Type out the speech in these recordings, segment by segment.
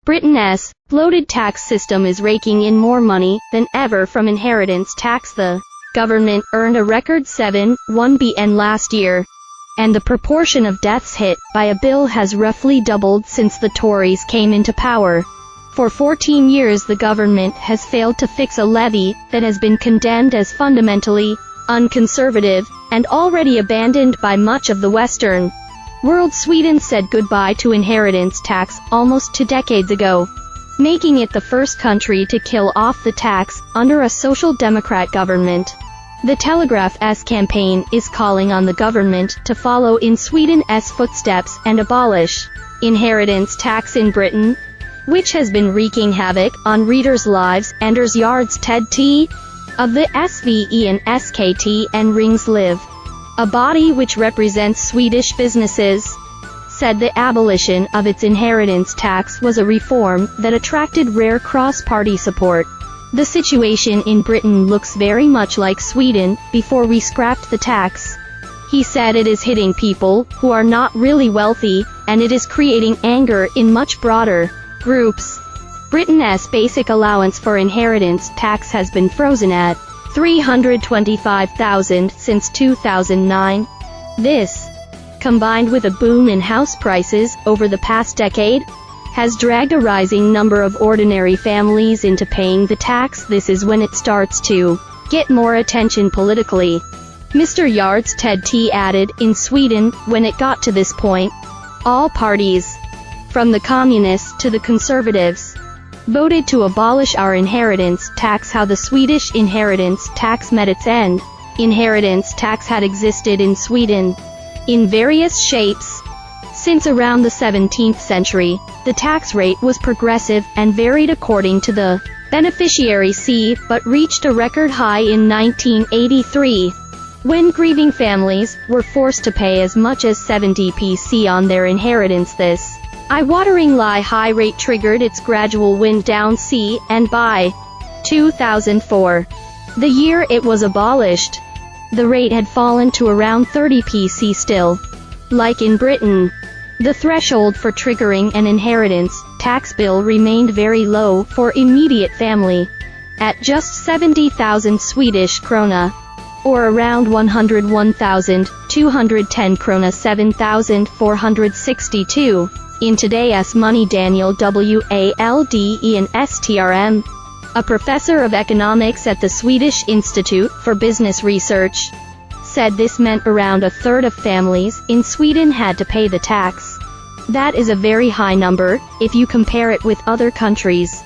Britain's bloated tax system is raking in more money than ever from inheritance tax. The government earned a record 7.1 billion last year, and the proportion of deaths hit by a bill has roughly doubled since the Tories came into power. For 14 years the government has failed to fix a levy that has been condemned as fundamentally unconservative and already abandoned by much of the Western world. Sweden said goodbye to inheritance tax almost 2 decades ago, making it the first country to kill off the tax under a social democrat government. The Telegraph's campaign is calling on the government to follow in Sweden's footsteps and abolish inheritance tax in Britain, which has been wreaking havoc on readers' lives. Anders Hjartstedt of the SVE and SKT and Rings Liv, a body which represents Swedish businesses, said the abolition of its inheritance tax was a reform that attracted rare cross-party support. The situation in Britain looks very much like Sweden before we scrapped the tax. He said it is hitting people who are not really wealthy, and it is creating anger in much broader groups. Britain's basic allowance for inheritance tax has been frozen at $325,000 since 2009. This, combined with a boom in house prices over the past decade, has dragged a rising number of ordinary families into paying the tax. This is when it starts to get more attention politically. Mr. Hjartstedt added, in Sweden, when it got to this point, all parties, from the communists to the conservatives, voted to abolish our inheritance tax. How the Swedish inheritance tax met its end. Inheritance tax had existed in Sweden in various shapes since around the 17th century. The tax rate was progressive and varied according to the beneficiary, but reached a record high in 1983, when grieving families were forced to pay as much as 70% on their inheritance. This eye-watering high rate triggered its gradual wind down, and by 2004, the year it was abolished, the rate had fallen to around 30%. Still, like in Britain, the threshold for triggering an inheritance tax bill remained very low for immediate family, at just 70,000 Swedish krona, or around 101,210 krona, 7,462. In today's money. Daniel Walden and STRM, a professor of economics at the Swedish Institute for Business Research, said this meant around a third of families in Sweden had to pay the tax. That is a very high number if you compare it with other countries,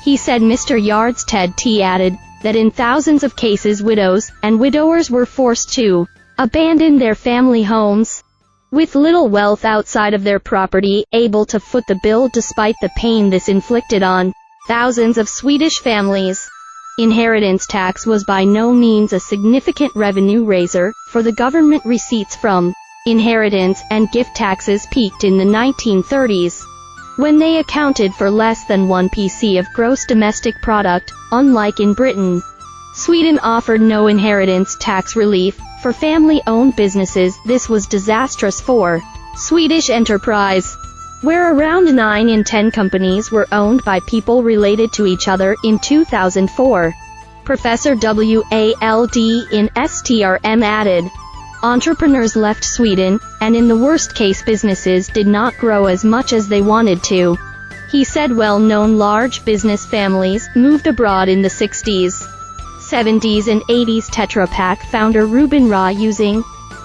he said. Mr. Hjartstedt added that in thousands of cases widows and widowers were forced to abandon their family homes, with little wealth outside of their property, able to foot the bill despite the pain this inflicted on thousands of Swedish families. Inheritance tax was by no means a significant revenue raiser for the government. Receipts from inheritance and gift taxes peaked in the 1930s, when they accounted for less than 1% of gross domestic product. Unlike in Britain, Sweden offered no inheritance tax relief for family-owned businesses. This was disastrous for Swedish enterprise, where around 9 in 10 companies were owned by people related to each other. In 2004, Professor Walden in STRM added, entrepreneurs left Sweden, and in the worst case businesses did not grow as much as they wanted to. He said well-known large business families moved abroad in the 60s, 70s and 80s. Tetra Pak founder Ruben Ra, using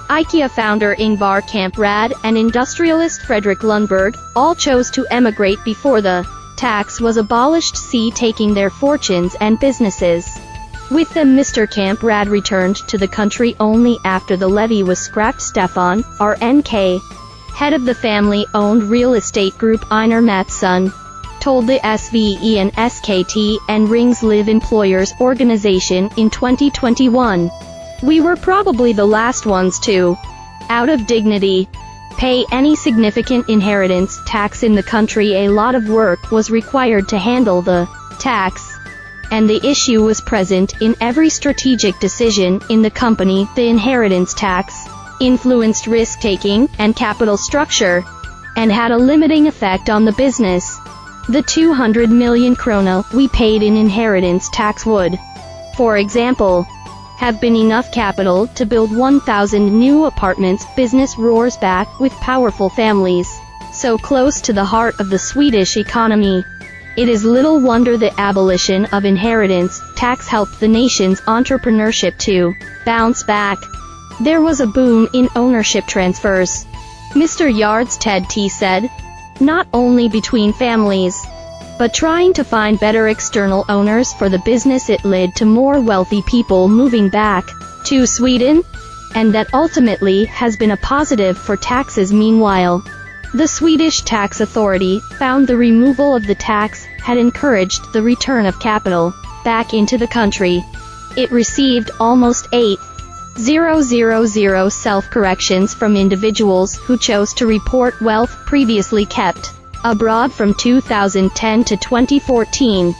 IKEA founder Ingvar Kamprad and industrialist Fredrik Lundberg, all chose to emigrate before the tax was abolished, taking their fortunes and businesses with them. Mr. Kamprad returned to the country only after the levy was scrapped. Stefan Rnk, head of the family-owned real estate group Einar Mattsson, told the SVE and SKT and Rings Liv Employers Organization in 2021, we were probably the last ones to, out of dignity, pay any significant inheritance tax in the country. A lot of work was required to handle the tax, and the issue was present in every strategic decision in the company. The inheritance tax influenced risk-taking and capital structure, and had a limiting effect on the business. the 200 million krona we paid in inheritance tax would, for example, have been enough capital to build 1,000 new apartments. Business roars back with powerful families, so close to the heart of the Swedish economy. It is little wonder the abolition of inheritance tax helped the nation's entrepreneurship to bounce back. There was a boom in ownership transfers, Mr. Yardstedt said, not only between families, but trying to find better external owners for the business. It led to more wealthy people moving back to Sweden, and that ultimately has been a positive for taxes. Meanwhile, the Swedish tax authority found the removal of the tax had encouraged the return of capital back into the country. It received almost 8,000 self-corrections from individuals who chose to report wealth previously kept abroad from 2010 to 2014.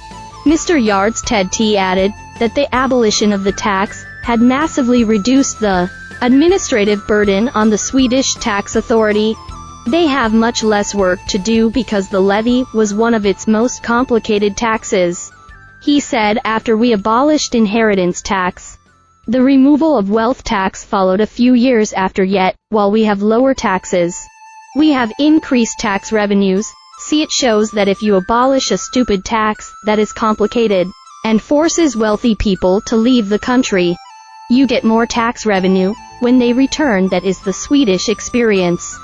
Mr. Yardstedt added that the abolition of the tax had massively reduced the administrative burden on the Swedish tax authority. They have much less work to do because the levy was one of its most complicated taxes, he said. After we abolished inheritance tax, the removal of wealth tax followed a few years after. Yet, while we have lower taxes, we have increased tax revenues. See, it shows that if you abolish a stupid tax that is complicated and forces wealthy people to leave the country, you get more tax revenue when they return. That is the Swedish experience.